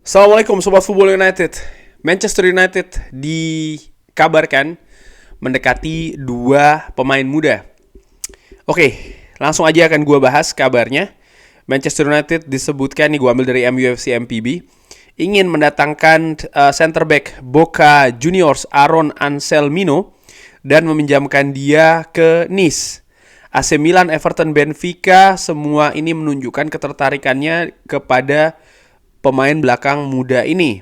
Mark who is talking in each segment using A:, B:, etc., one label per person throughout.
A: Assalamualaikum Sobat Football United. Manchester United dikabarkan mendekati dua pemain muda. Oke, langsung aja akan gue bahas kabarnya. Manchester United disebutkan, nih gue ambil dari MUFC MPB, ingin mendatangkan center back Boca Juniors Aaron Anselmino dan meminjamkan dia ke Nice. AC Milan, Everton, Benfica, semua ini menunjukkan ketertarikannya kepada pemain belakang muda ini.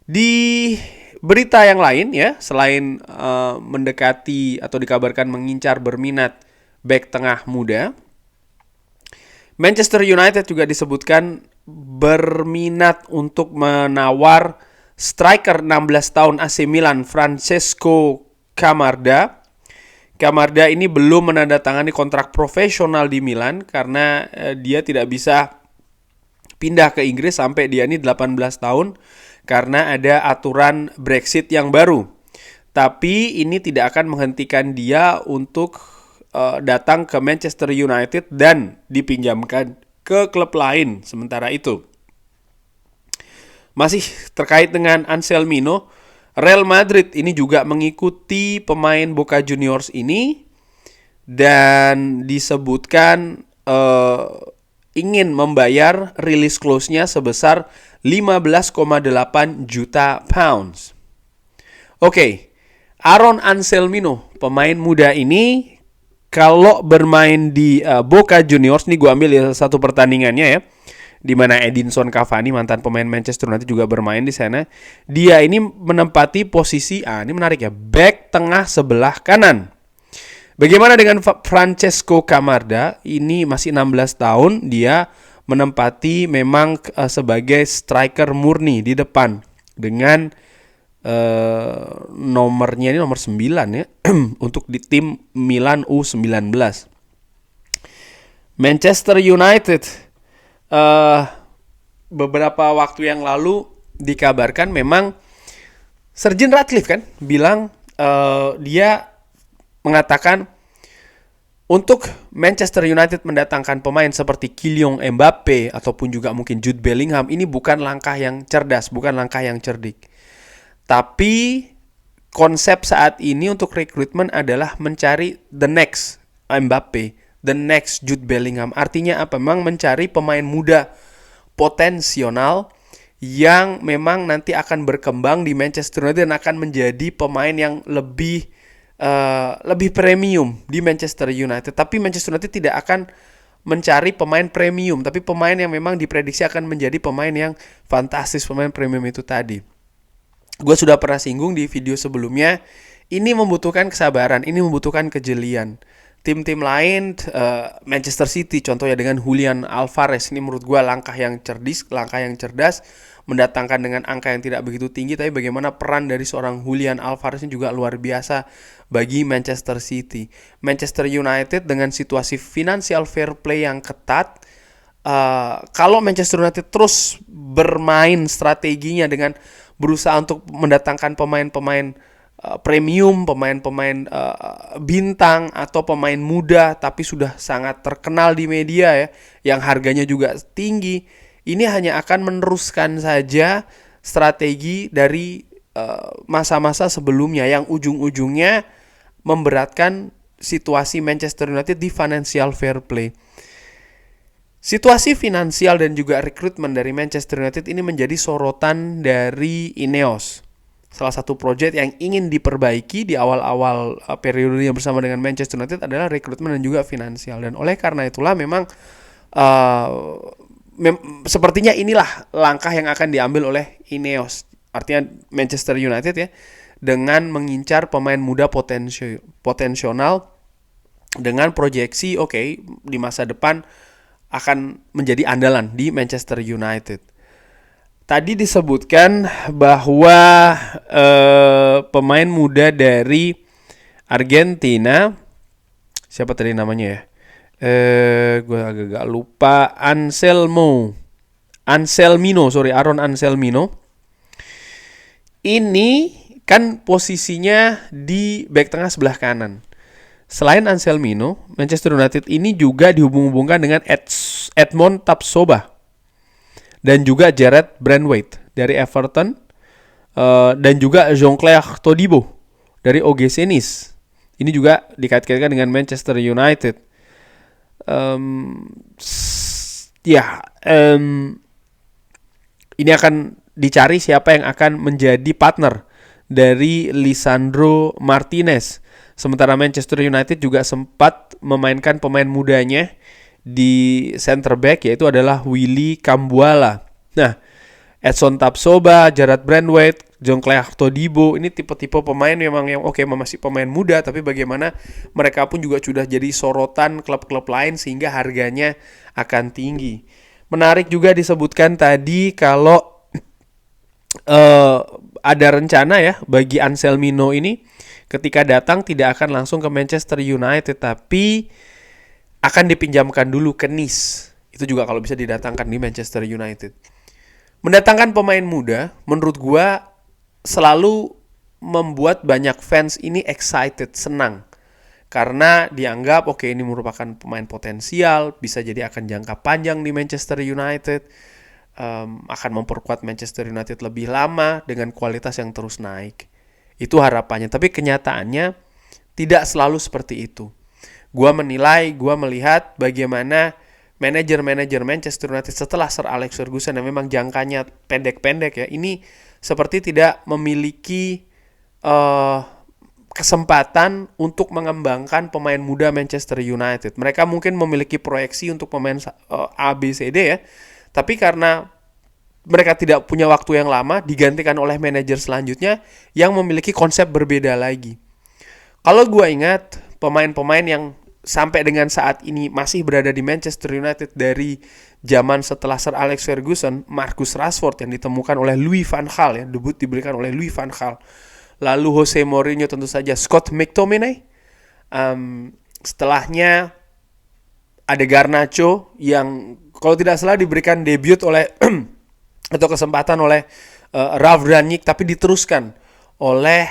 A: Di berita yang lain ya, selain mendekati atau dikabarkan mengincar berminat bek tengah muda, Manchester United juga disebutkan berminat untuk menawar striker 16 tahun AC Milan Francesco Camarda. Camarda ini belum menandatangani kontrak profesional di Milan karena dia tidak bisa pindah ke Inggris sampai dia ini 18 tahun karena ada aturan Brexit yang baru. Tapi ini tidak akan menghentikan dia untuk datang ke Manchester United dan dipinjamkan ke klub lain sementara itu. Masih terkait dengan Anselmino, Real Madrid ini juga mengikuti pemain Boca Juniors ini dan disebutkan ingin membayar release clause-nya sebesar 15,8 juta pounds. Oke, Aaron Anselmino, pemain muda ini kalau bermain di Boca Juniors, nih gue ambil ya satu pertandingannya ya, di mana Edinson Cavani, mantan pemain Manchester United, juga bermain di sana. Dia ini menempati posisi, ini menarik ya, back tengah sebelah kanan. Bagaimana dengan Francesco Camarda? Ini masih 16 tahun, dia menempati memang sebagai striker murni di depan dengan nomornya ini nomor 9 ya untuk di tim Milan U19. Manchester United beberapa waktu yang lalu dikabarkan memang Sir Jim Ratcliffe kan bilang dia mengatakan untuk Manchester United mendatangkan pemain seperti Kylian Mbappe ataupun juga mungkin Jude Bellingham ini bukan langkah yang cerdas, bukan langkah yang cerdik. Tapi konsep saat ini untuk rekrutmen adalah mencari the next Mbappe, the next Jude Bellingham. Artinya apa? Memang mencari pemain muda potensial yang memang nanti akan berkembang di Manchester United dan akan menjadi pemain yang lebih premium di Manchester United. Tapi Manchester United tidak akan mencari pemain premium, tapi pemain yang memang diprediksi akan menjadi pemain yang fantastis, pemain premium itu tadi. Gue sudah pernah singgung di video sebelumnya, ini membutuhkan kesabaran, ini membutuhkan kejelian. Tim-tim lain, Manchester City contohnya dengan Julian Alvarez, ini menurut gue langkah yang cerdas, mendatangkan dengan angka yang tidak begitu tinggi, tapi bagaimana peran dari seorang Julian Alvarez ini juga luar biasa bagi Manchester City. Manchester United dengan situasi financial fair play yang ketat, kalau Manchester United terus bermain strateginya dengan berusaha untuk mendatangkan pemain-pemain premium, pemain-pemain bintang atau pemain muda tapi sudah sangat terkenal di media ya, yang harganya juga tinggi, ini hanya akan meneruskan saja strategi dari masa-masa sebelumnya yang ujung-ujungnya memberatkan situasi Manchester United di financial fair play. Situasi finansial dan juga rekrutmen dari Manchester United ini menjadi sorotan dari Ineos. Salah satu proyek yang ingin diperbaiki di awal-awal periodenya bersama dengan Manchester United adalah rekrutmen dan juga finansial. Dan oleh karena itulah memang sepertinya inilah langkah yang akan diambil oleh Ineos. Artinya Manchester United ya, dengan mengincar pemain muda potensial dengan proyeksi di masa depan akan menjadi andalan di Manchester United. Tadi disebutkan bahwa pemain muda dari Argentina, siapa tadi namanya ya? Gue agak lupa. Aaron Anselmino. Ini kan posisinya di bek tengah sebelah kanan. Selain Anselmino, Manchester United ini juga dihubung-hubungkan dengan Edmond Tapsoba. dan juga Jared Brandwaite dari Everton, dan juga Jean-Claire Todibo dari OGC Nice. Ini juga dikait-kaitkan dengan Manchester United. Ini akan dicari siapa yang akan menjadi partner dari Lisandro Martinez. Sementara Manchester United juga sempat memainkan pemain mudanya di center back, yaitu adalah Willy Cambuala. Nah, Edson Tapsoba, Jared Brandwaite, Jean-Claire Todibo, ini tipe-tipe pemain memang yang masih pemain muda, tapi bagaimana mereka pun juga sudah jadi sorotan klub-klub lain sehingga harganya akan tinggi. Menarik juga disebutkan tadi kalau ada rencana ya bagi Anselmino ini ketika datang tidak akan langsung ke Manchester United, tapi akan dipinjamkan dulu ke Nice. Itu juga kalau bisa didatangkan di Manchester United. Mendatangkan pemain muda, menurut gua selalu membuat banyak fans ini excited, senang. Karena dianggap ini merupakan pemain potensial, bisa jadi akan jangka panjang di Manchester United, akan memperkuat Manchester United lebih lama dengan kualitas yang terus naik. Itu harapannya, tapi kenyataannya tidak selalu seperti itu. Gua melihat bagaimana manajer-manajer Manchester United setelah Sir Alex Ferguson yang memang jangkanya pendek-pendek ya, ini seperti tidak memiliki kesempatan untuk mengembangkan pemain muda Manchester United. Mereka mungkin memiliki proyeksi untuk pemain A, B, C, D ya, tapi karena mereka tidak punya waktu yang lama, digantikan oleh manajer selanjutnya yang memiliki konsep berbeda lagi. Kalau gue ingat, pemain-pemain yang sampai dengan saat ini masih berada di Manchester United dari zaman setelah Sir Alex Ferguson, Marcus Rashford yang ditemukan oleh Louis van Gaal ya, debut diberikan oleh Louis van Gaal. Lalu Jose Mourinho tentu saja, Scott McTominay. Setelahnya ada Garnacho yang kalau tidak salah diberikan debut oleh atau kesempatan oleh Ralf Rangnick, tapi diteruskan oleh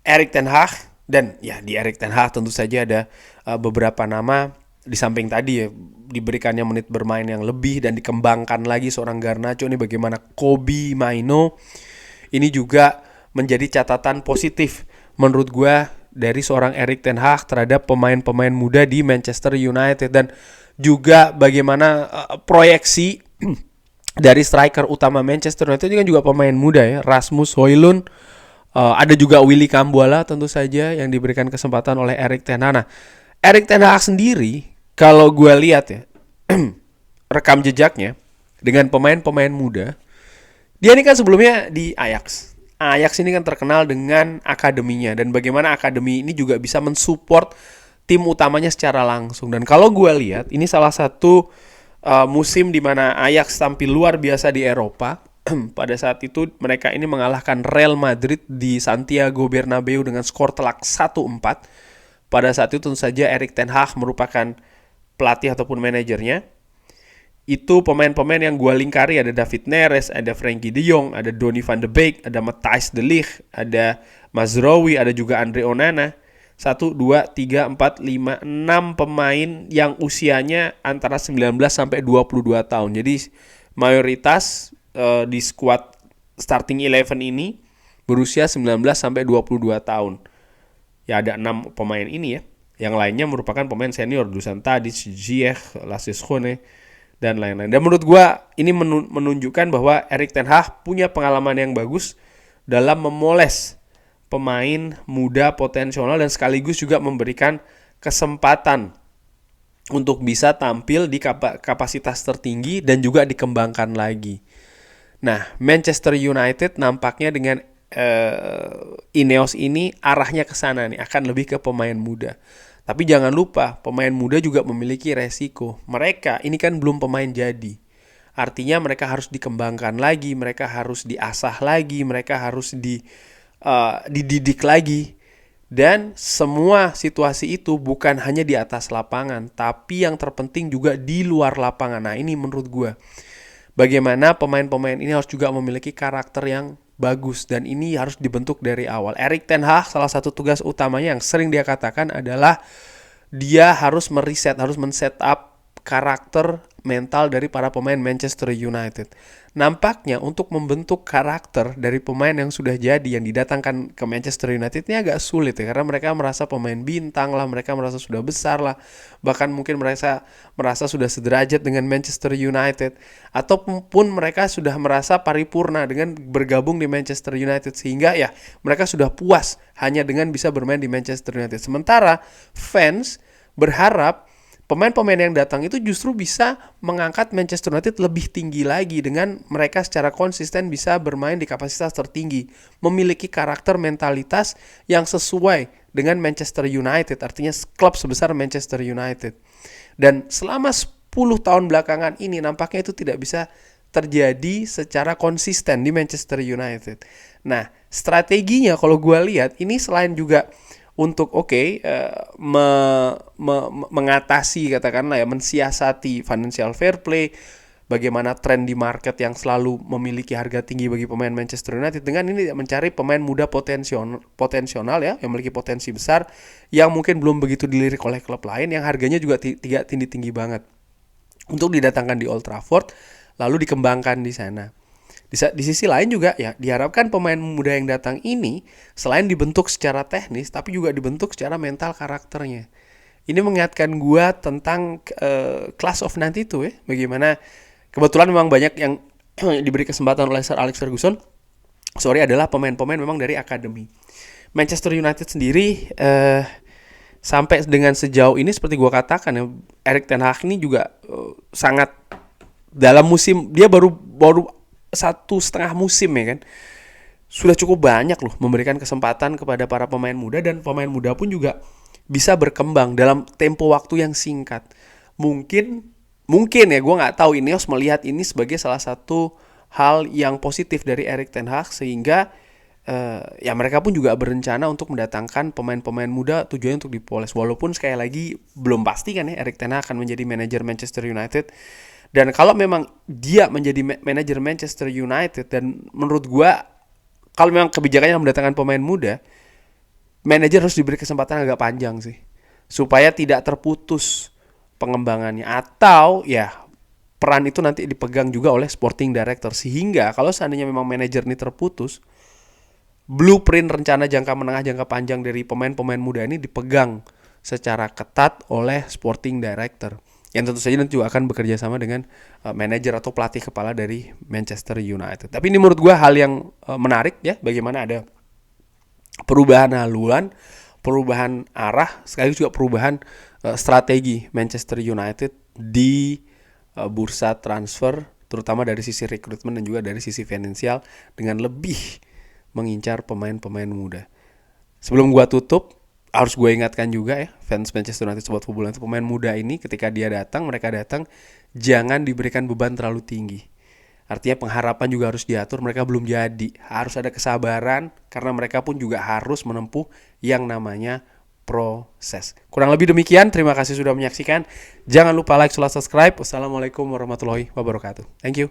A: Erik ten Hag. Dan ya di Erik ten Hag tentu saja ada beberapa nama di samping tadi ya, diberikannya menit bermain yang lebih dan dikembangkan lagi seorang Garnacho. Ini bagaimana Kobbie Mainoo ini juga menjadi catatan positif menurut gue dari seorang Erik ten Hag terhadap pemain-pemain muda di Manchester United, dan juga bagaimana proyeksi dari striker utama Manchester United ini kan juga pemain muda ya, Rasmus Højlund. Ada juga Willy Cambuala tentu saja yang diberikan kesempatan oleh Erik ten Hag. Nah, Erik ten Hag sendiri kalau gue lihat ya rekam jejaknya dengan pemain-pemain muda, dia ini kan sebelumnya di Ajax. Ajax ini kan terkenal dengan akademinya dan bagaimana akademi ini juga bisa mensupport tim utamanya secara langsung. Dan kalau gue lihat ini salah satu musim di mana Ajax tampil luar biasa di Eropa. Pada saat itu mereka ini mengalahkan Real Madrid di Santiago Bernabeu dengan skor telak 1-4. Pada saat itu tentu saja Erik ten Hag merupakan pelatih ataupun manajernya. Itu pemain-pemain yang gue lingkari, ada David Neres, ada Frenkie de Jong, ada Donny van de Beek, ada Matthijs de Ligt, ada Mazraoui, ada juga Andre Onana. 1, 2, 3, 4, 5, 6 pemain yang usianya antara 19 sampai 22 tahun. Jadi mayoritas di squad starting 11 ini berusia 19 sampai 22 tahun. Ya ada 6 pemain ini ya. Yang lainnya merupakan pemain senior, Dusan Tadic, Ziyech, Lasses Khone, dan lain-lain. Dan menurut gua ini menunjukkan bahwa Erik ten Hag punya pengalaman yang bagus dalam memoles pemain muda potensial dan sekaligus juga memberikan kesempatan untuk bisa tampil di kapasitas tertinggi dan juga dikembangkan lagi. Nah, Manchester United nampaknya dengan Ineos ini arahnya ke sana nih, akan lebih ke pemain muda. Tapi jangan lupa, pemain muda juga memiliki resiko. Mereka ini kan belum pemain jadi. Artinya mereka harus dikembangkan lagi, mereka harus diasah lagi, mereka harus dididik lagi. Dan semua situasi itu bukan hanya di atas lapangan, tapi yang terpenting juga di luar lapangan. Nah, ini menurut gue, bagaimana pemain-pemain ini harus juga memiliki karakter yang bagus, dan ini harus dibentuk dari awal. Erik ten Hag salah satu tugas utamanya yang sering dia katakan adalah dia harus men-set up karakter mental dari para pemain Manchester United. Nampaknya untuk membentuk karakter dari pemain yang sudah jadi yang didatangkan ke Manchester United ini agak sulit ya, karena mereka merasa pemain bintang lah, mereka merasa sudah besar lah, bahkan mungkin merasa sudah sederajat dengan Manchester United, ataupun mereka sudah merasa paripurna dengan bergabung di Manchester United, sehingga ya mereka sudah puas hanya dengan bisa bermain di Manchester United. Sementara fans berharap pemain-pemain yang datang itu justru bisa mengangkat Manchester United lebih tinggi lagi dengan mereka secara konsisten bisa bermain di kapasitas tertinggi, memiliki karakter mentalitas yang sesuai dengan Manchester United, artinya klub sebesar Manchester United. Dan selama 10 tahun belakangan ini nampaknya itu tidak bisa terjadi secara konsisten di Manchester United. Nah, strateginya kalau gue lihat ini selain juga untuk mengatasi katakanlah ya, mensiasati financial fair play, bagaimana tren di market yang selalu memiliki harga tinggi bagi pemain Manchester United, dengan ini mencari pemain muda potensial ya, yang memiliki potensi besar, yang mungkin belum begitu dilirik oleh klub lain, yang harganya juga tidak tinggi banget, untuk didatangkan di Old Trafford lalu dikembangkan di sana. Di sisi lain juga ya diharapkan pemain muda yang datang ini selain dibentuk secara teknis tapi juga dibentuk secara mental karakternya. Ini mengingatkan gua tentang Class of 92 ya, bagaimana kebetulan memang banyak yang diberi kesempatan oleh Sir Alex Ferguson adalah pemain-pemain memang dari akademi. Manchester United sendiri sampai dengan sejauh ini seperti gua katakan ya, Erik ten Hag ini juga sangat dalam musim dia baru 1,5 musim ya kan, sudah cukup banyak loh memberikan kesempatan kepada para pemain muda, dan pemain muda pun juga bisa berkembang dalam tempo waktu yang singkat. Mungkin ya, gue nggak tahu, Ineos melihat ini sebagai salah satu hal yang positif dari Erik ten Hag, sehingga ya mereka pun juga berencana untuk mendatangkan pemain-pemain muda tujuannya untuk dipoles, walaupun sekali lagi belum pasti kan ya Erik ten Hag akan menjadi manajer Manchester United. Dan kalau memang dia menjadi manajer Manchester United, dan menurut gue kalau memang kebijakannya mendatangkan pemain muda, manajer harus diberi kesempatan agak panjang sih, supaya tidak terputus pengembangannya, atau ya peran itu nanti dipegang juga oleh sporting director, sehingga kalau seandainya memang manajer ini terputus, blueprint rencana jangka menengah jangka panjang dari pemain-pemain muda ini dipegang secara ketat oleh sporting director, yang tentu saja nanti juga akan bekerja sama dengan manajer atau pelatih kepala dari Manchester United. Tapi ini menurut gue hal yang menarik ya, bagaimana ada perubahan haluan, perubahan arah, sekaligus juga perubahan strategi Manchester United di bursa transfer, terutama dari sisi rekrutmen dan juga dari sisi finansial, dengan lebih mengincar pemain-pemain muda. Sebelum gue tutup, harus gue ingatkan juga ya, fans Manchester United sobat Fubolan, pemain muda ini ketika mereka datang, jangan diberikan beban terlalu tinggi. Artinya pengharapan juga harus diatur, mereka belum jadi. Harus ada kesabaran, karena mereka pun juga harus menempuh yang namanya proses. Kurang lebih demikian, terima kasih sudah menyaksikan. Jangan lupa like, subscribe. Wassalamualaikum warahmatullahi wabarakatuh. Thank you.